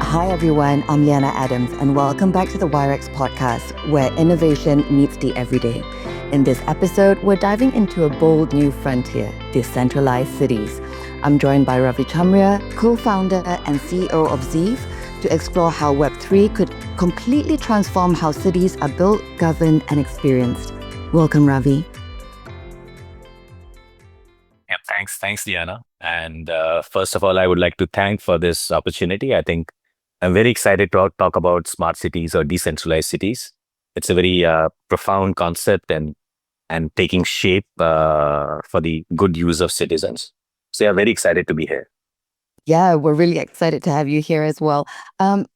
Hi, everyone. I'm Lianna Adams, and welcome back to the Wirex Podcast, where innovation meets the everyday. In this episode, we're diving into a bold new frontier, decentralized cities. I'm joined by Ravi Chamria, co-founder and CEO of Zeeve, to explore how Web3 could completely transform how cities are built, governed, and experienced. Welcome, Ravi. Yeah, thanks, Diana. And first of all, I would like to thank for this opportunity. I think I'm very excited to talk about smart cities or decentralized cities. It's a very profound concept and taking shape for the good use of citizens. So yeah, very excited to be here. Yeah, we're really excited to have you here as well.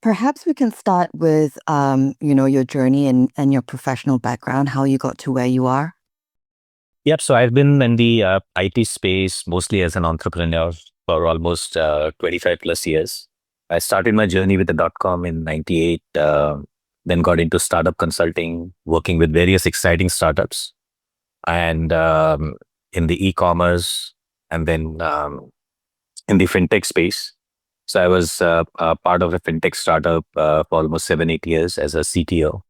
Perhaps we can start with, your journey and your professional background, how you got to where you are. Yep. So I've been in the IT space mostly as an entrepreneur for almost 25 plus years. I started my journey with the .com in 98, then got into startup consulting, working with various exciting startups and in the e-commerce and then in the fintech space. So I was a part of a fintech startup for almost 7, 8 years as a CTO.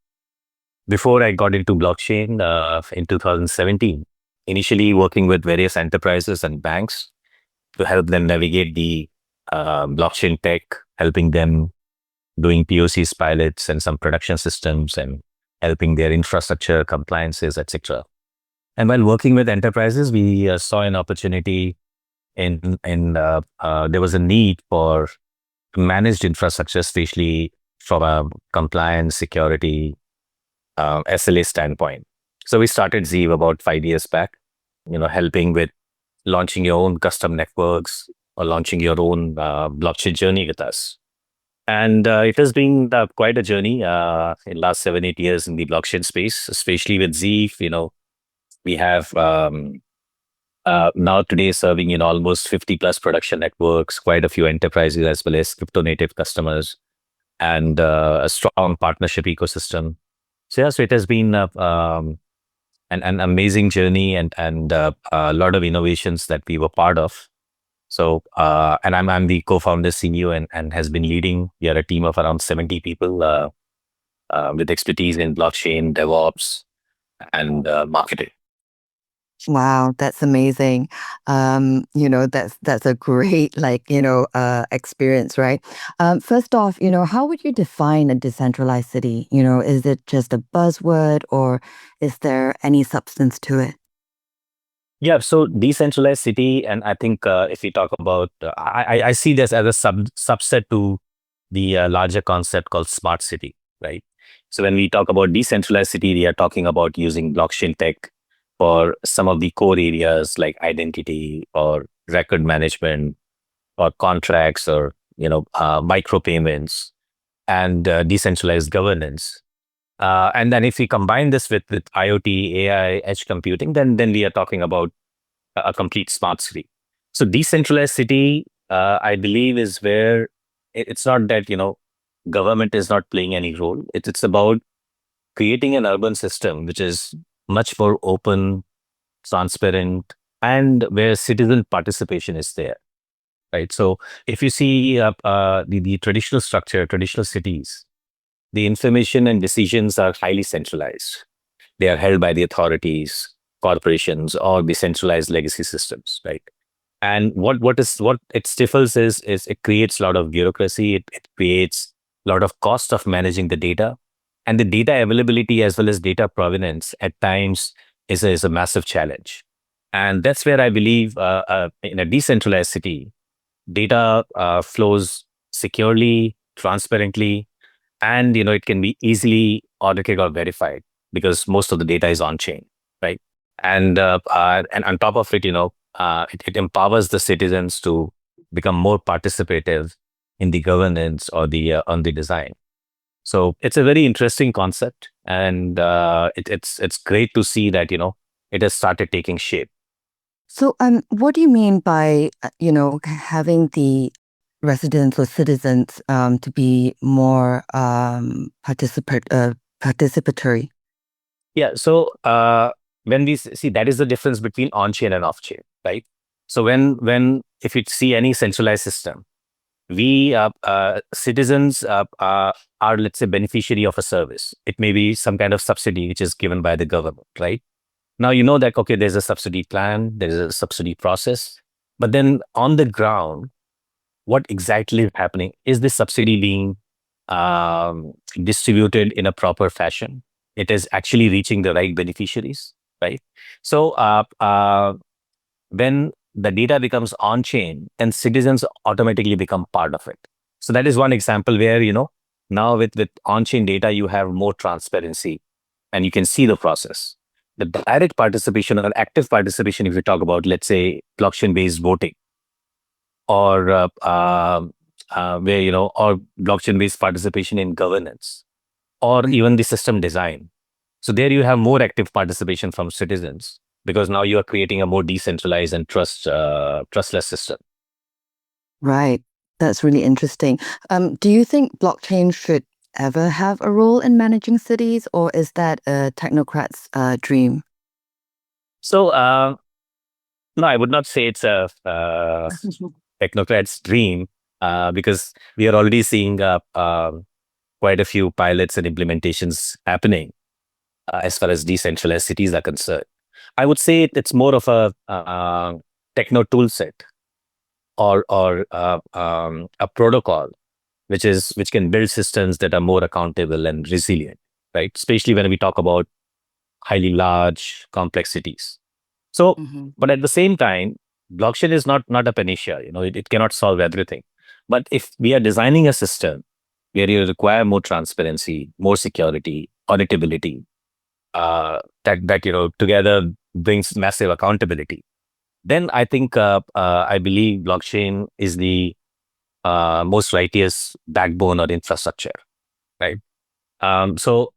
Before I got into blockchain in 2017, initially working with various enterprises and banks to help them navigate the blockchain tech, helping them doing POCs, pilots, and some production systems, and helping their infrastructure compliances, etc. And while working with enterprises, we saw an opportunity there was a need for managed infrastructure, especially from a compliance, security, SLA standpoint. So we started Zeeve about 5 years back, helping with launching your own custom networks or launching your own blockchain journey with us. And it has been quite a journey in last 7, 8 years in the blockchain space, especially with Zeeve. We have now today serving in almost 50 plus production networks, quite a few enterprises as well as crypto native customers, and a strong partnership ecosystem. So yeah, so it has been an amazing journey and a lot of innovations that we were part of. So and I'm the co-founder CEO and has been leading. We are a team of around 70 people with expertise in blockchain, DevOps, and marketing. Wow, that's amazing. That's a great experience, right? First off, how would you define a decentralized city? Is it just a buzzword or is there any substance to it? Yeah, so decentralized city, and I think if we talk about, I see this as a subset to the larger concept called smart city, right? So when we talk about decentralized city, we are talking about using blockchain tech for some of the core areas like identity or record management or contracts or micropayments and decentralized governance. And then if we combine this with IoT, AI, edge computing, then we are talking about a complete smart city. So decentralized city, I believe, is where it's not that government is not playing any role. It's about creating an urban system which is much more open, transparent, and where citizen participation is there. Right. So if you see the traditional structure, traditional cities, the information and decisions are highly centralized. They are held by the authorities, corporations, or the centralized legacy systems, right? And what it stifles is it creates a lot of bureaucracy. It creates a lot of cost of managing the data, and the data availability as well as data provenance at times is a massive challenge. And that's where I believe in a decentralized city, data flows securely, transparently, and it can be easily audited or verified because most of the data is on chain, right? And on top of it, it empowers the citizens to become more participative in the governance or the on the design. So it's a very interesting concept, and it's great to see that it has started taking shape. So, what do you mean by, having the residents or citizens to be more participatory? Yeah. So when we see, that is the difference between on chain and off chain, right? So when if you see any centralized system, we citizens are, let's say, beneficiary of a service. It may be some kind of subsidy which is given by the government, right? Now you know that, okay, there's a subsidy plan, there is a subsidy process, but then on the ground, what exactly is happening? Is this subsidy being distributed in a proper fashion? It is actually reaching the right beneficiaries, right? So when the data becomes on chain, and citizens automatically become part of it. So that is one example where, now with on chain data, you have more transparency and you can see the process. The direct participation or active participation, if you talk about, let's say, blockchain based voting, or where, or blockchain based participation in governance, or Right. even the system design. So there you have more active participation from citizens, because now you are creating a more decentralized and trustless system. Right. That's really interesting. Do you think blockchain should ever have a role in managing cities, or is that a technocrat's dream? So no, I would not say it's a technocrat's dream, because we are already seeing quite a few pilots and implementations happening as far as decentralized cities are concerned. I would say it's more of a techno tool set, or a protocol which can build systems that are more accountable and resilient, right? Especially when we talk about highly large complexities. So, Mhm. but at the same time, blockchain is not a panacea. It cannot solve everything. But if we are designing a system where you require more transparency, more security, auditability, that together brings massive accountability, then I think I believe blockchain is the most righteous backbone or infrastructure, right? So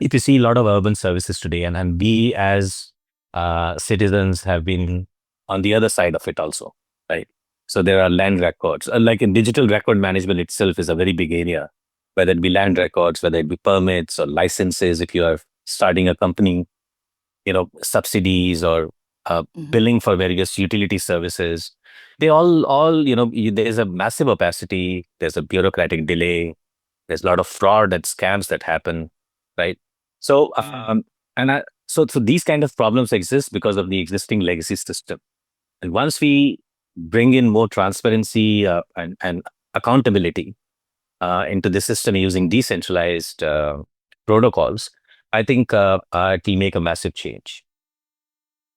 if you see a lot of urban services today, and we as citizens have been on the other side of it also, right? So there are land records, like in digital record management itself is a very big area, whether it be land records, whether it be permits or licenses, if you are starting a company, subsidies, or Mhm. billing for various utility services. They all there's a massive opacity, there's a bureaucratic delay, there's a lot of fraud and scams that happen, right? So so these kind of problems exist because of the existing legacy system. And once we bring in more transparency and accountability into the system using decentralized protocols, I think it will make a massive change.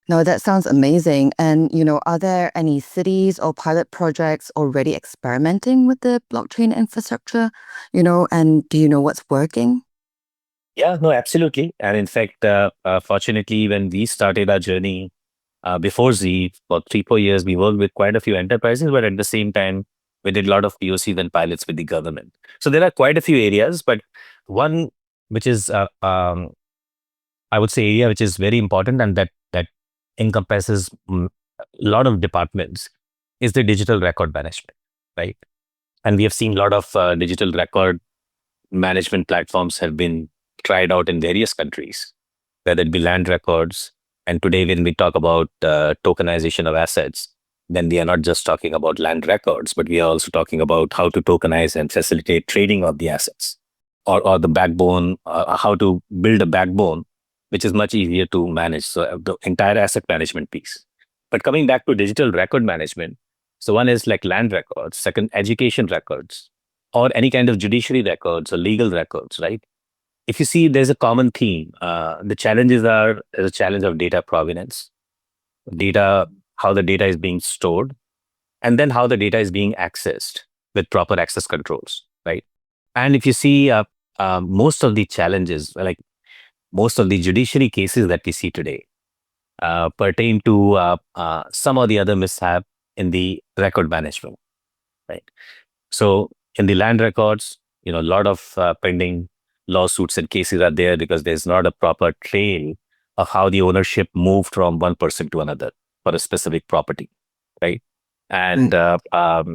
No, that sounds amazing. And, are there any cities or pilot projects already experimenting with the blockchain infrastructure? And do you know what's working? Yeah, no, absolutely. And in fact, fortunately, when we started our journey before Z, for 3, 4 years, we worked with quite a few enterprises, but at the same time, we did a lot of POCs and pilots with the government. So there are quite a few areas, but one which is, I would say, area which is very important, and that encompasses a lot of departments, is the digital record management, right? And we have seen a lot of digital record management platforms have been tried out in various countries, whether it be land records. And today, when we talk about tokenization of assets, then we are not just talking about land records, but we are also talking about how to tokenize and facilitate trading of the assets, or the backbone, how to build a backbone, which is much easier to manage. So the entire asset management piece. But coming back to digital record management, so one is like land records, second, education records, or any kind of judiciary records or legal records, right? If you see, there's a common theme. The challenges are there's a challenge of data provenance, data, how the data is being stored, and then how the data is being accessed with proper access controls, right? And if you see, most of the challenges, like most of the judiciary cases that we see today, pertain to some or the other mishap in the record management, right? So in the land records, a lot of pending lawsuits and cases are there because there's not a proper trail of how the ownership moved from one person to another for a specific property, right? And Right.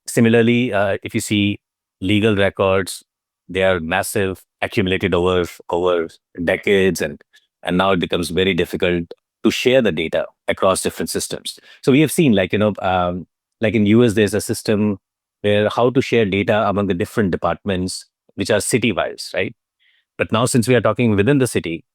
similarly, if you see legal records, they are massive, accumulated over decades, and now it becomes very difficult to share the data across different systems. So we have seen, like in US, there's a system where how to share data among the different departments, which are city-wise, right? But now, since we are talking within the city,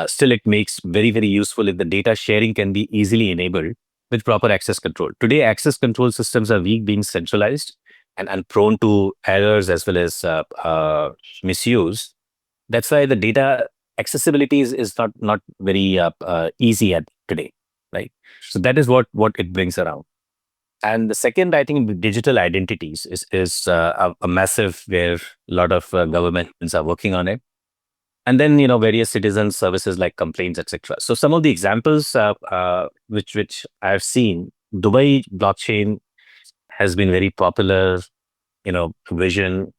still it makes very, very useful if the data sharing can be easily enabled with proper access control. Today, access control systems are weak, being centralized and prone to errors as well as misuse. That's why the data accessibility is not very easy at today, right? So that is what it brings around. And the second, I think, the digital identities is a massive where a lot of governments are working on it. And then various citizen services like complaints, etc. So some of the examples which I've seen, Dubai blockchain has been very popular. Vision,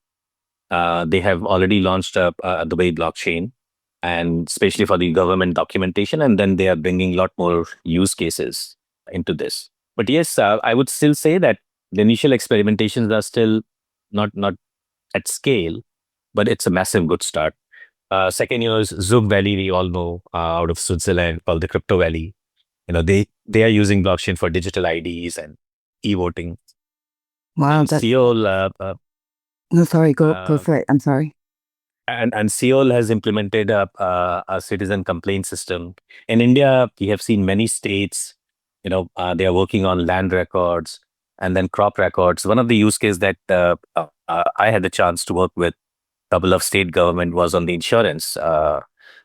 they have already launched a Dubai blockchain, and especially for the government documentation, and then they are bringing a lot more use cases into this. But yes, I would still say that the initial experimentations are still not at scale, but it's a massive good start. Second, is Zug Valley. We all know out of Switzerland, called the Crypto Valley. They are using blockchain for digital IDs and e-voting. Wow, And that Seoul, no, sorry, go uh, for it. I'm sorry. and Seoul has implemented a citizen complaint system. In India, we have seen many states. They are working on land records and then crop records. One of the use case that I had the chance to work with couple of state government was on the insurance,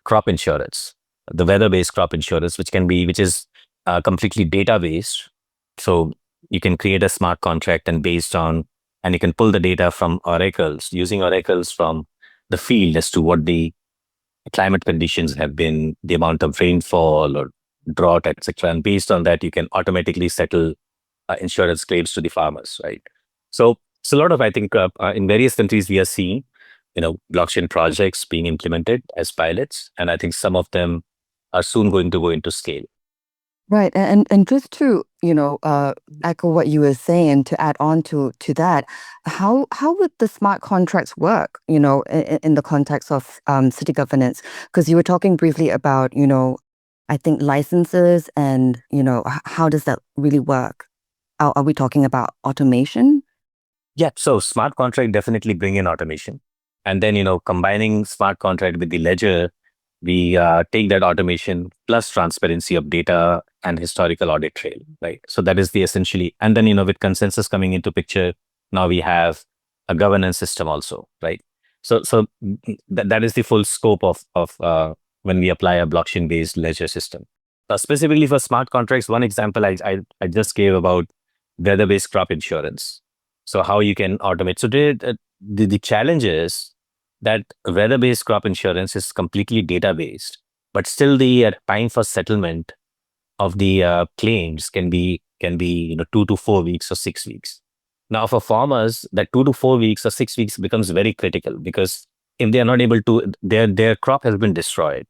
crop insurance, the weather-based crop insurance, which is completely data-based. So you can create a smart contract and you can pull the data from oracles, using oracles from the field as to what the climate conditions have been, the amount of rainfall or drought, etc. And based on that, you can automatically settle insurance claims to the farmers, right? So it's a lot of, I think, in various countries we are seeing, blockchain projects being implemented as pilots, and I think some of them are soon going to go into scale. Right, and just to echo what you were saying, to add on to that, how would the smart contracts work? In the context of city governance, because you were talking briefly about I think licenses and how does that really work? Are we talking about automation? Yeah, so smart contract definitely bring in automation, and then combining smart contract with the ledger, we take that automation plus transparency of data and historical audit trail, right? So that is the essentially, and then with consensus coming into picture, now we have a governance system also, right? So that is the full scope of when we apply a blockchain based ledger system. Specifically for smart contracts, one example I just gave about weather based crop insurance. So how you can automate. So the challenge is that weather-based crop insurance is completely data-based, but still the time for settlement of the claims can be 2 to 4 weeks or 6 weeks. Now, for farmers, that 2 to 4 weeks or 6 weeks becomes very critical, because if they are not able to, their crop has been destroyed,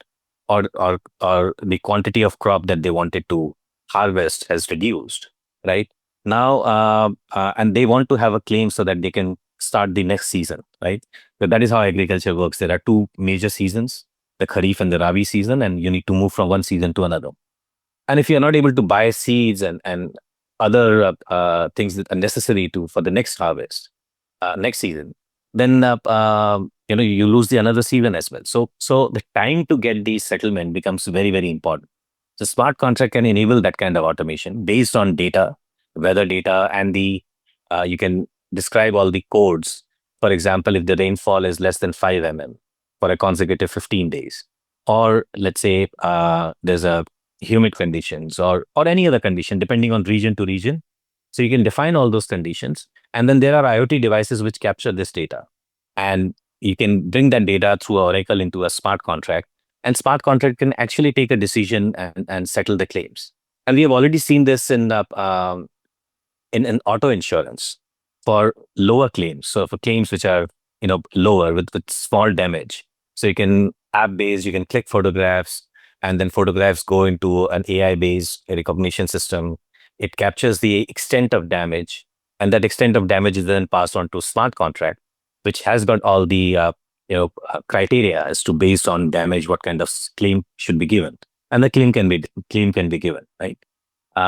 or the quantity of crop that they wanted to harvest has reduced, right? Now, and they want to have a claim so that they can start the next season, right? So that is how agriculture works. There are two major seasons, the Kharif and the Rabi season, and you need to move from one season to another. And if you're not able to buy seeds and other things that are necessary to for the next harvest, next season, then you lose the another season as well. So the time to get the settlement becomes very, very important. The smart contract can enable that kind of automation based on data, weather data, and the you can describe all the codes. For example, if the rainfall is less than 5 mm for a consecutive 15 days, or let's say there's a humid conditions or any other condition depending on region to region. So you can define all those conditions, and then there are IoT devices which capture this data, and you can bring that data through Oracle into a smart contract, and smart contract can actually take a decision and settle the claims. And we have already seen this in auto insurance for lower claims. So for claims which are lower with small damage, so you can app based, you can click photographs, and then photographs go into an AI based recognition system. It captures the extent of damage, and that extent of damage is then passed on to smart contract, which has got all the criteria as to based on damage what kind of claim should be given, and the claim can be given, right?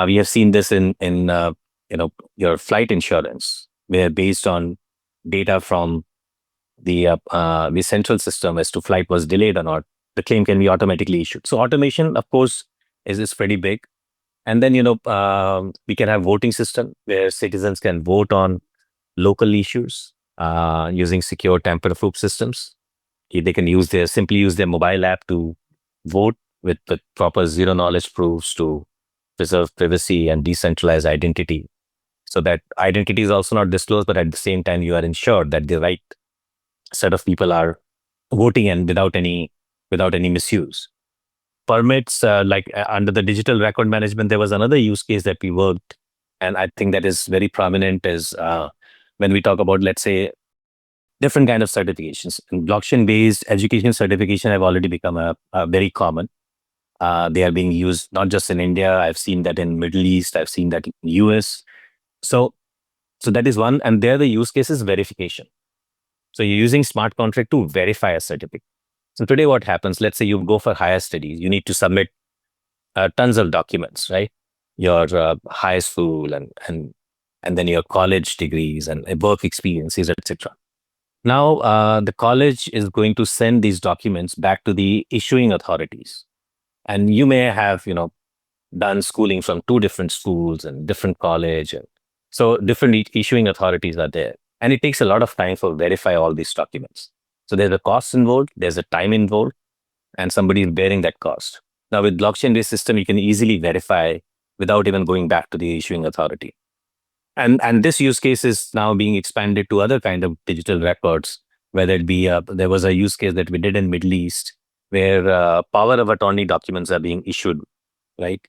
We have seen this in your flight insurance. where based on data from the central system as to flight was delayed or not, the claim can be automatically issued. So automation, of course, is pretty big. And then we can have voting system where citizens can vote on local issues using secure tamper-proof systems. They can simply use their mobile app to vote with proper zero knowledge proofs to preserve privacy and decentralized identity. So that identity is also not disclosed, but at the same time, you are ensured that the right set of people are voting and without any misuse. Permits, under the digital record management, there was another use case that we worked, and I think that is very prominent is when we talk about, let's say, different kind of certifications. And blockchain-based education certification have already become a very common. They are being used not just in India. I've seen that in Middle East. I've seen that in US. So, so that is one. And there the use case is verification. So you're using smart contract to verify a certificate. So today what happens, let's say you go for higher studies, you need to submit tons of documents, right? Your high school and then your college degrees and work experiences, etc. Now, the college is going to send these documents back to the issuing authorities. And you may have, done schooling from two different schools and different college. And so different issuing authorities are there. And it takes a lot of time for verify all these documents. So there's a cost involved, there's a time involved, and somebody is bearing that cost. Now with blockchain-based system, you can easily verify without even going back to the issuing authority. And this use case is now being expanded to other kind of digital records, whether it be there was a use case that we did in Middle East where power of attorney documents are being issued, right?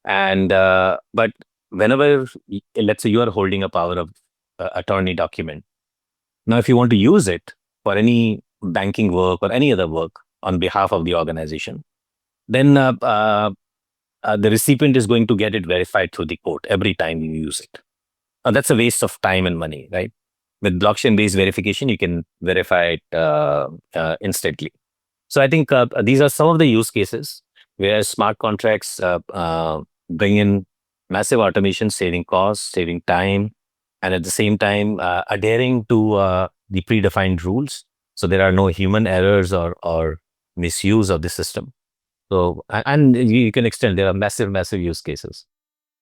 And but whenever, let's say you are holding a power of attorney document, now if you want to use it for any banking work or any other work on behalf of the organization, then the recipient is going to get it verified through the court every time you use it. That's a waste of time and money, right? With blockchain-based verification, you can verify it instantly. So I think these are some of the use cases where smart contracts bring in massive automation, saving costs, saving time, and at the same time adhering to the predefined rules. So there are no human errors or misuse of the system. So and you can extend. There are massive use cases.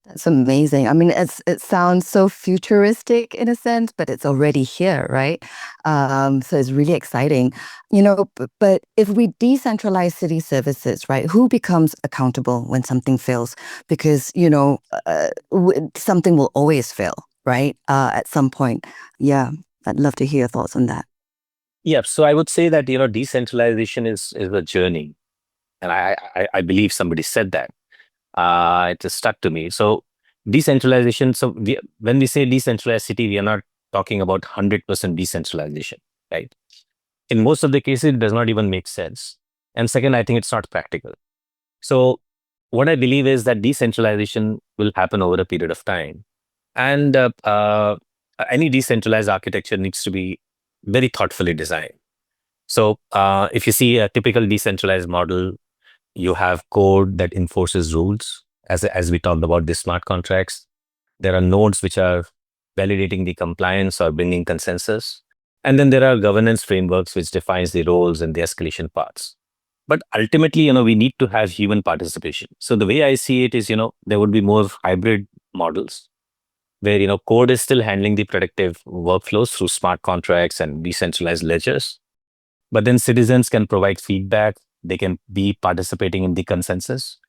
That's amazing. I mean, it sounds so futuristic in a sense, but it's already here, right? So it's really exciting. But if we decentralize city services, right, who becomes accountable when something fails? Because, something will always fail, right? At some point. Yeah, I'd love to hear your thoughts on that. Yeah. So I would say that, decentralization is a journey. And I believe somebody said that. It just stuck to me. So decentralization. So when we say decentralized city, we are not talking about 100% decentralization, right? In most of the cases, it does not even make sense. And second, I think it's not practical. So what I believe is that decentralization will happen over a period of time. And any decentralized architecture needs to be very thoughtfully designed. So if you see a typical decentralized model, you have code that enforces rules. As we talked about the smart contracts, there are nodes which are validating the compliance or bringing consensus. And then there are governance frameworks which defines the roles and the escalation paths. But ultimately, we need to have human participation. So the way I see it is, there would be more hybrid models where, code is still handling the predictive workflows through smart contracts and decentralized ledgers. But then citizens can provide feedback. They can be participating in the consensus,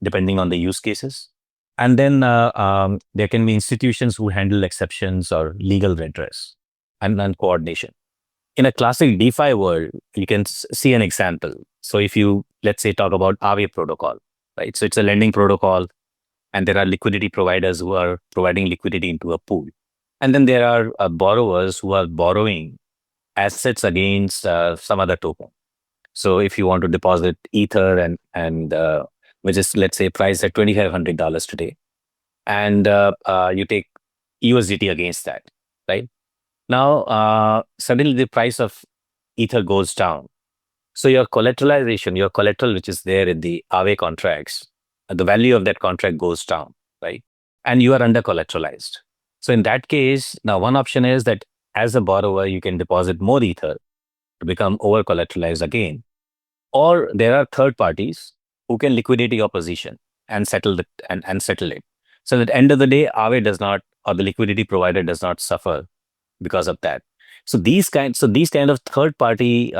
depending on the use cases. And then there can be institutions who handle exceptions or legal redress and coordination. In a classic DeFi world, you can see an example. So if you, let's say, talk about Aave protocol, right? So it's a lending protocol, and there are liquidity providers who are providing liquidity into a pool. And then there are borrowers who are borrowing assets against some other token. So if you want to deposit Ether and which is, let's say, priced at $2,500 today, and you take USDT against that, right? Now, suddenly the price of Ether goes down. So your collateralization, your collateral, which is there in the Aave contracts, the value of that contract goes down, right? And you are under collateralized. So in that case, now one option is that as a borrower, you can deposit more ether to become over collateralized again. Or there are third parties who can liquidate your position and settle it. So at the end of the day, Aave does not, or the liquidity provider does not suffer because of that. So these kind of third party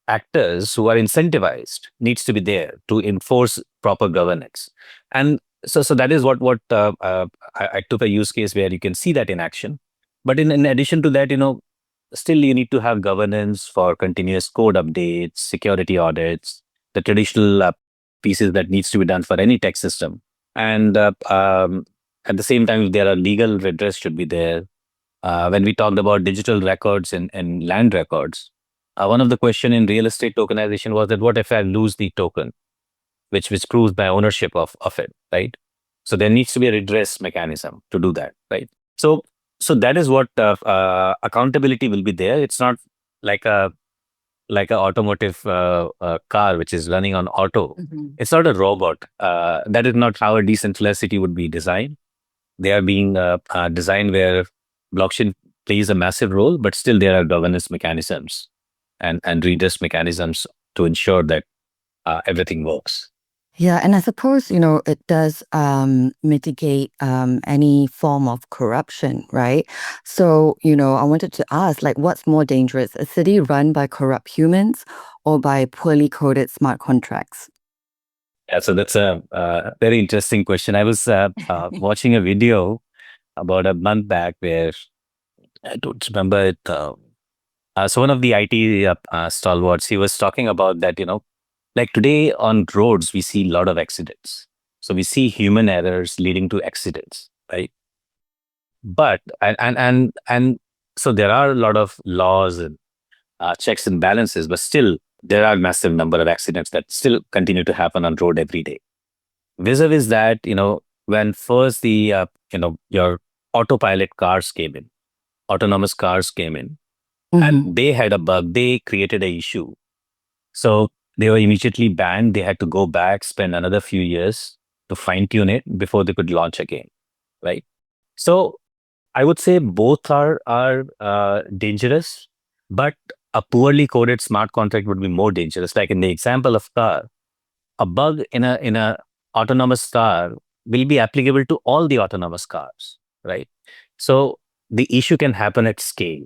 actors who are incentivized needs to be there to enforce proper governance. And so that is what I took a use case where you can see that in action. But in addition to that, still you need to have governance for continuous code updates, security audits, the traditional pieces that needs to be done for any tech system. And at the same time, there are legal redress should be there. When we talked about digital records and land records, one of the question in real estate tokenization was that what if I lose the token, which proves my ownership of it, right? So there needs to be a redress mechanism to do that, right? So so that is what accountability will be there. It's not like a automotive car which is running on auto. It's not a robot. That is not how a decentralized city would be designed. They are being designed where blockchain plays a massive role, but still there are governance mechanisms and redress mechanisms to ensure that everything works. Yeah, and I suppose, it does mitigate any form of corruption, right? So, I wanted to ask, like, what's more dangerous, a city run by corrupt humans or by poorly coded smart contracts? Yeah, so that's a very interesting question. I was watching a video about a month back where I don't remember it. So one of the IT stalwarts, he was talking about that, like today on roads, we see a lot of accidents. So we see human errors leading to accidents, right? But and so there are a lot of laws and checks and balances, but still there are massive number of accidents that still continue to happen on road every day. Vis-a-vis that, when first the your autopilot cars came in, autonomous cars came in, and they had a bug, they created a issue. So they were immediately banned. They had to go back, spend another few years to fine tune it before they could launch again, right? So I would say both are dangerous, but a poorly coded smart contract would be more dangerous. Like in the example of car, a bug in a autonomous car will be applicable to all the autonomous cars, right? So the issue can happen at scale.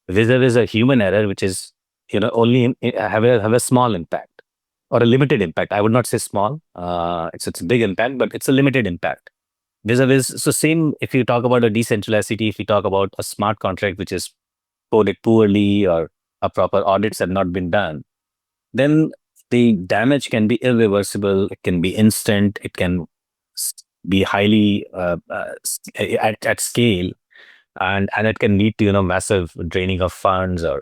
Vis-a-vis a human error, which is only have a small impact or a limited impact. I would not say small. It's a big impact, but it's a limited impact. Vis-a-vis, so same if you talk about a decentralized city, if you talk about a smart contract which is coded poorly or a proper audits have not been done, then the damage can be irreversible. It can be instant. It can be highly at scale, and it can lead to massive draining of funds or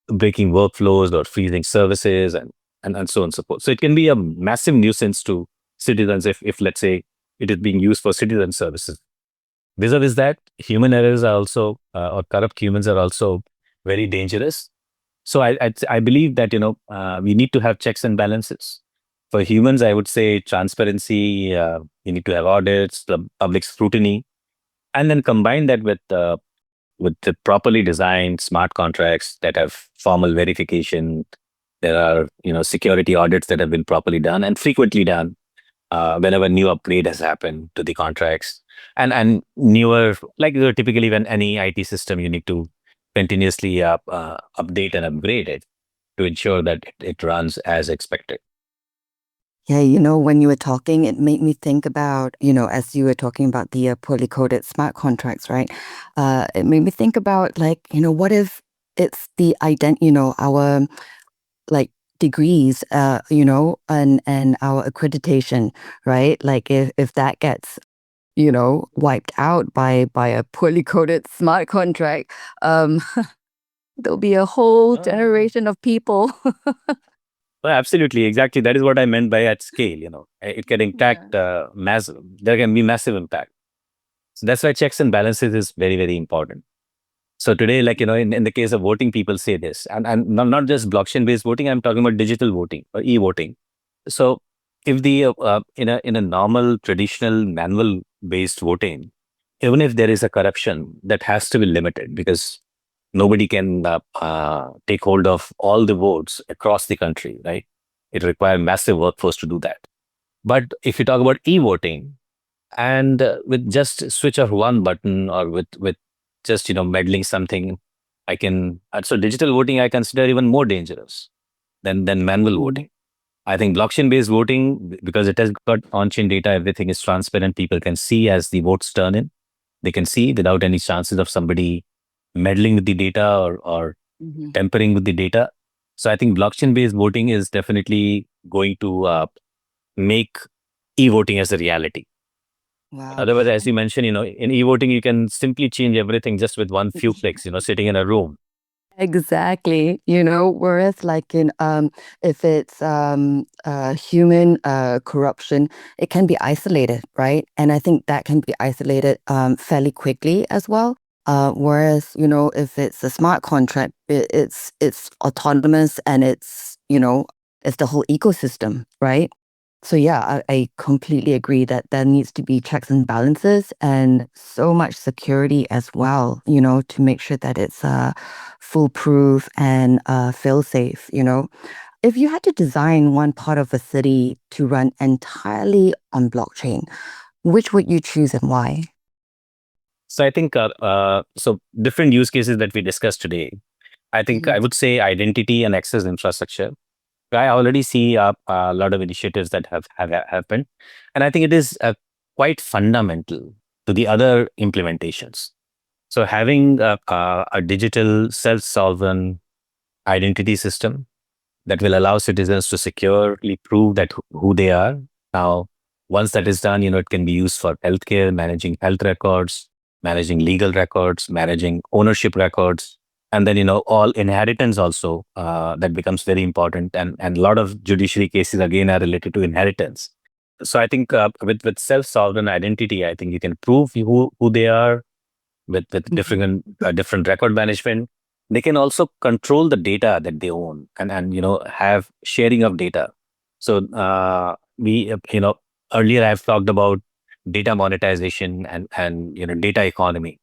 breaking workflows or freezing services and so on and so forth. So it can be a massive nuisance to citizens if let's say it is being used for citizen services. Vis-a-vis that, human errors are also or corrupt humans are also very dangerous. So I believe that we need to have checks and balances. For humans, I would say transparency. You need to have audits, the public scrutiny, and then combine that with the properly designed smart contracts that have formal verification. There are security audits that have been properly done and frequently done whenever new upgrade has happened to the contracts and newer, like typically when any IT system you need to continuously update and upgrade it to ensure that it runs as expected. Yeah, when you were talking, it made me think about, as you were talking about the poorly coded smart contracts, right? It made me think about, like, what if it's the our like degrees, and our accreditation, right? Like if that gets, wiped out by a poorly coded smart contract, um, there'll be a whole generation of people. Well, absolutely, exactly. That is what I meant by at scale. It can Yeah. impact massive. There can be massive impact. So that's why checks and balances is very, very important. So today, like in the case of voting, people say this, and not just blockchain based voting. I'm talking about digital voting or e-voting. So if the in a normal traditional manual based voting, even if there is a corruption, that has to be limited, because nobody can take hold of all the votes across the country, right? It requires massive workforce to do that. But if you talk about e-voting, and with just switch of one button, or with just meddling something, I can. So digital voting I consider even more dangerous than manual voting. I think blockchain based voting, because it has got on chain data, everything is transparent. People can see as the votes turn in. They can see without any chances of somebody meddling with the data, or Hmm. tampering with the data. So I think blockchain based voting is definitely going to make e-voting as a reality. Wow. Otherwise, as you mentioned, in e-voting, you can simply change everything just with one few clicks, sitting in a room. Exactly. Whereas like in if it's human corruption, it can be isolated, right? And I think that can be isolated fairly quickly as well. Whereas, if it's a smart contract, it's autonomous, and it's the whole ecosystem, right? So yeah, I completely agree that there needs to be checks and balances and so much security as well, to make sure that it's foolproof and fail safe. If you had to design one part of a city to run entirely on blockchain, which would you choose and why? So I think so different use cases that we discussed today. I think Mhm. I would say identity and access infrastructure. I already see a lot of initiatives that have happened, and I think it is quite fundamental to the other implementations. So having a digital self-sovereign identity system that will allow citizens to securely prove that who they are. Now, once that is done, it can be used for healthcare, managing health records, managing legal records, managing ownership records, and then all inheritance also. That becomes very important, and a lot of judiciary cases again are related to inheritance. So I think with self-sovereign identity, I think you can prove who they are with Mhm. different record management. They can also control the data that they own, and have sharing of data. So we earlier I've talked about data monetization and data economy.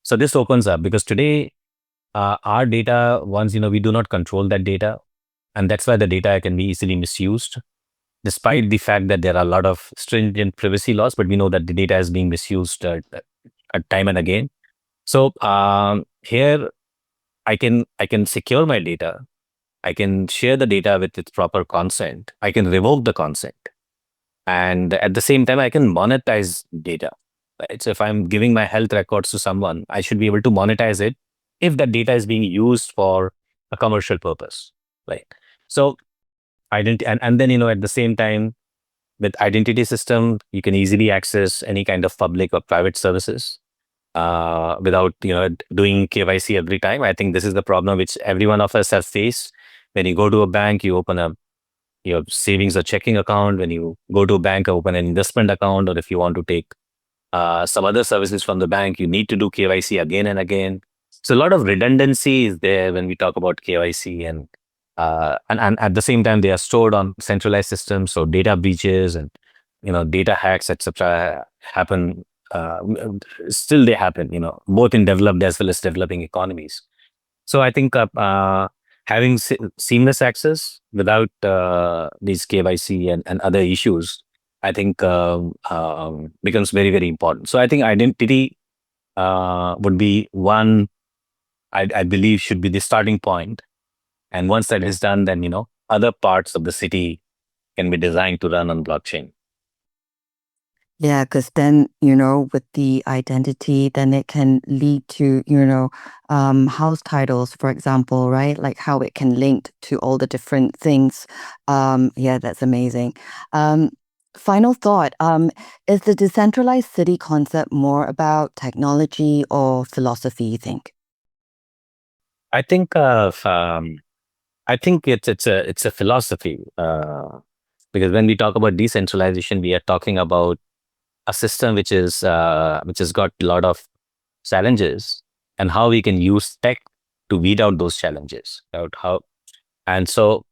So this opens up, because today our data, once we do not control that data, and that's why the data can be easily misused, despite the fact that there are a lot of stringent privacy laws. But we know that the data is being misused time and again. So here I can secure my data. I can share the data with its proper consent. I can revoke the consent, and at the same time I can monetize data. Right? So if I'm giving my health records to someone, I should be able to monetize it if that data is being used for a commercial purpose. Right. So identity, and then at the same time, with identity system, you can easily access any kind of public or private services without doing KYC every time. I think this is the problem which every one of us have faced. When you go to a bank, you open a your savings or checking account. When you go to a bank, open an investment account, or if you want to take some other services from the bank, you need to do KYC again and again. So a lot of redundancy is there when we talk about KYC, and at the same time they are stored on centralized systems. So data breaches and data hacks, etc., happen. Still they happen. Both in developed as well as developing economies. So I think having seamless access without these KYC and other issues, I think becomes very, very important. So I think identity would be one, I believe should be the starting point. And once that is done, then, other parts of the city can be designed to run on blockchain. Yeah, because then, with the identity, then it can lead to, house titles, for example, right? Like how it can link to all the different things. Yeah, that's amazing. Um, Final thought, is the decentralized city concept more about technology or philosophy, you think? I think I think it's a philosophy, because when we talk about decentralization, we are talking about a system which has got a lot of challenges, and how we can use tech to weed out those challenges. Out how and so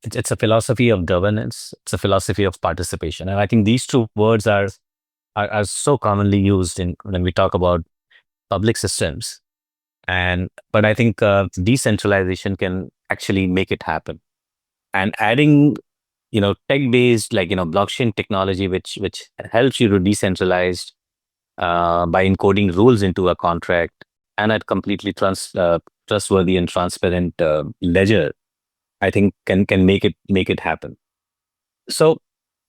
it's a philosophy of governance. It's a philosophy of participation, and I think these two words are are so commonly used in when we talk about public systems. But I think decentralization can actually make it happen. And adding, tech-based, like, blockchain technology, which helps you to decentralize by encoding rules into a contract and a completely trustworthy and transparent ledger, I think can make it happen. So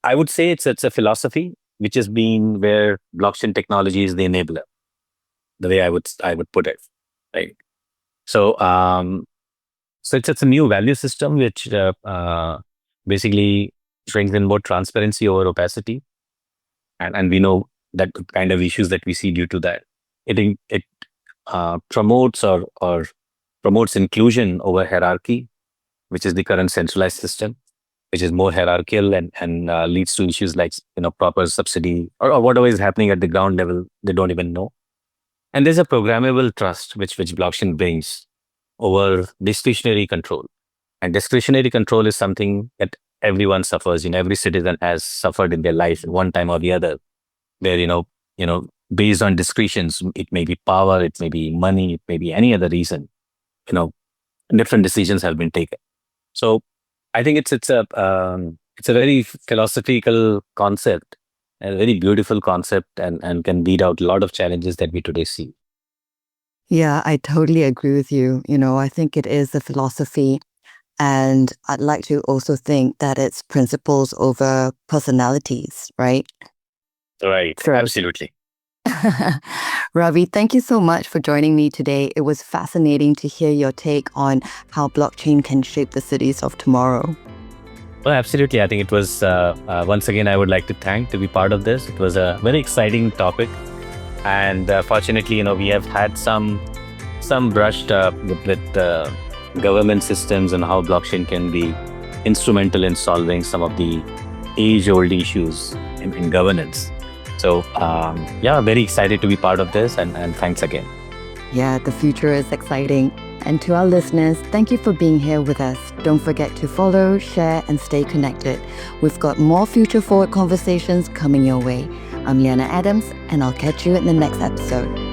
I would say it's a philosophy which has been where blockchain technology is the enabler, the way I would put it, right? So it's a new value system which basically brings in more transparency over opacity, and we know that kind of issues that we see due to that. It promotes or promotes inclusion over hierarchy, which is the current centralized system, which is more hierarchical and leads to issues like proper subsidy or whatever is happening at the ground level they don't even know. And there's a programmable trust which blockchain brings over discretionary control. And discretionary control is something that everyone suffers. Every citizen has suffered in their life at one time or the other, where based on discretions, it may be power, it may be money, it may be any other reason. You know, different decisions have been taken. So I think it's a very philosophical concept, a very beautiful concept, and can beat out a lot of challenges that we today see. Yeah, I totally agree with you. I think it is a philosophy. And I'd like to also think that it's principles over personalities, right? Right. Sure. Absolutely. Ravi, thank you so much for joining me today. It was fascinating to hear your take on how blockchain can shape the cities of tomorrow. Well, absolutely. I think it was, once again, I would like to thank to be part of this. It was a very exciting topic. And fortunately, we have had some brushed up with government systems and how blockchain can be instrumental in solving some of the age-old issues in governance. So, very excited to be part of this, and thanks again. Yeah, the future is exciting. And to our listeners, thank you for being here with us. Don't forget to follow, share, and stay connected. We've got more future forward conversations coming your way. I'm Lianna Adams, and I'll catch you in the next episode.